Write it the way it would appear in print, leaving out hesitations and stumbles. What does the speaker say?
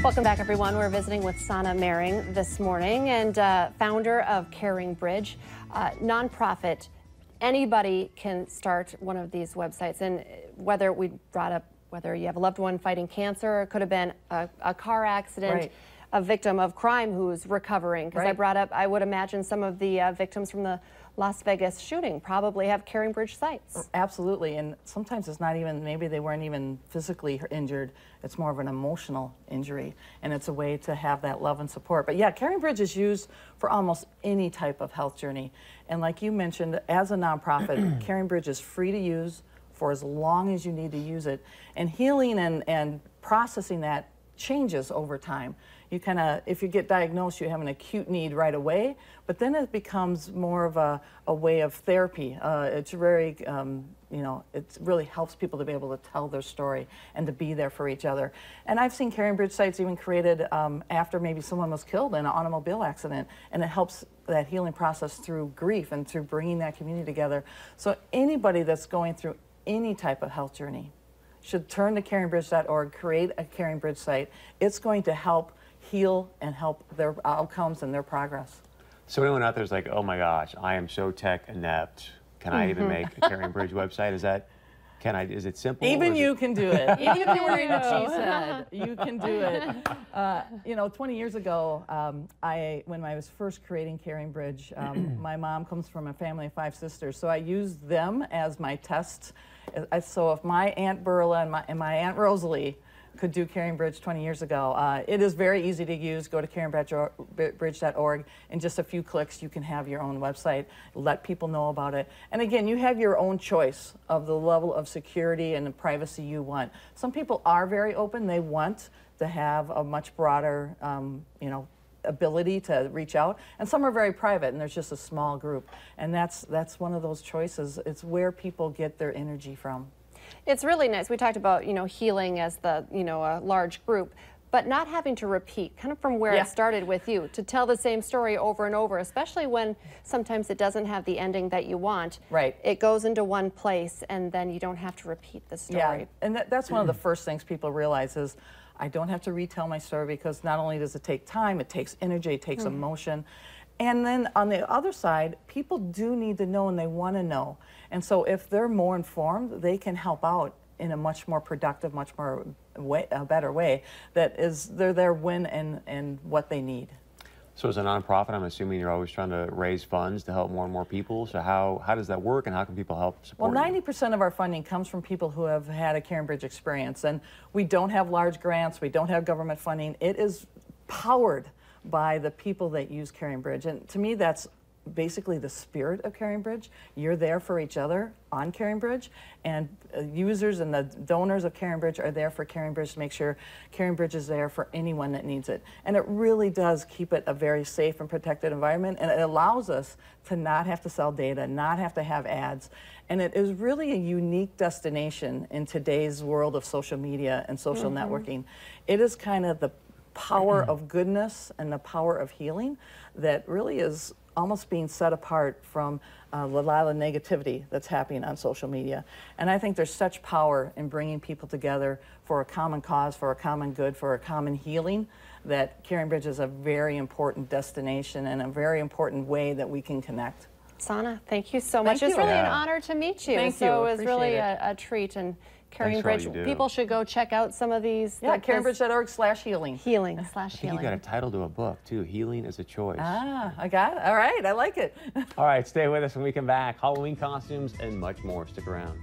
Welcome back, everyone. We're visiting with Sana Mehring this morning, and founder of CaringBridge, nonprofit. Anybody can start one of these websites, and whether we brought up whether you have a loved one fighting cancer, it could have been a car accident, right. A victim of crime who's recovering. Because I brought up, I would imagine some of the victims from the Las Vegas shooting probably have CaringBridge sites. Absolutely, and sometimes it's not even, maybe they weren't even physically injured, it's more of an emotional injury, and it's a way to have that love and support. But yeah, CaringBridge is used for almost any type of health journey. And like you mentioned, as a nonprofit, CaringBridge is free to use for as long as you need to use it. And healing and processing that changes over time. You kind of, if you get diagnosed, you have an acute need right away, but then it becomes more of a way of therapy. It's very, you know, it really helps people to be able to tell their story and to be there for each other. And I've seen CaringBridge sites even created after maybe someone was killed in an automobile accident, and it helps that healing process through grief and through bringing that community together. So anybody that's going through any type of health journey should turn to CaringBridge.org, create a CaringBridge site. It's going to help heal and help their outcomes and their progress. So anyone out there is like, oh my gosh, I am so tech inept. Can I even make a CaringBridge website? Is it simple? Even you can do it. Even if you're wearing what she said, you can do it. You know, 20 years ago, when I was first creating CaringBridge, my mom comes from a family of 5 sisters, so I used them as my test. So if my Aunt Burla and my Aunt Rosalie could do CaringBridge 20 years ago. It is very easy to use. Go to CaringBridge.org. In just a few clicks, you can have your own website, let people know about it. And again, you have your own choice of the level of security and the privacy you want. Some people are very open. They want to have a much broader, you know, ability to reach out, and some are very private, and there's just a small group. And that's one of those choices. It's where people get their energy from. It's really nice. We talked about, you know, healing as the, you know, a large group, but not having to repeat, kind of from where it started with you, to tell the same story over and over, especially when sometimes it doesn't have the ending that you want. Right. It goes into one place, and then you don't have to repeat the story. Yeah, and that's one of the first things people realize is, I don't have to retell my story, because not only does it take time, it takes energy, it takes emotion. And then on the other side, people do need to know, and they want to know. And so if they're more informed, they can help out in a much more productive, much more a better way. That is, they're there when and what they need. So as a nonprofit, I'm assuming you're always trying to raise funds to help more and more people. So how does that work, and how can people help support Well, you? 90% of our funding comes from people who have had a CaringBridge experience. And we don't have large grants, we don't have government funding. It is powered by the people that use CaringBridge. And to me, that's basically the spirit of CaringBridge. You're there for each other on CaringBridge, and users and the donors of CaringBridge are there for CaringBridge to make sure CaringBridge is there for anyone that needs it. And it really does keep it a very safe and protected environment, and it allows us to not have to sell data, not have to have ads. And it is really a unique destination in today's world of social media and social networking. It is kind of the power of goodness and the power of healing that really is almost being set apart from a lot of negativity that's happening on social media. And I think there's such power in bringing people together for a common cause, for a common good, for a common healing, that CaringBridge is a very important destination and a very important way that we can connect. Sana, thank you so much. Thank It's you. really an honor to meet you. Thank so you. it was really Appreciate a treat. And Thanks for all you CaringBridge, do. people should go check out some of these. Yeah, CaringBridge.org/healing. Healing/healing. I think you got a title to a book, too. Healing is a choice. Ah, I got it. All right, I like it. All right, stay with us when we come back. Halloween costumes and much more. Stick around.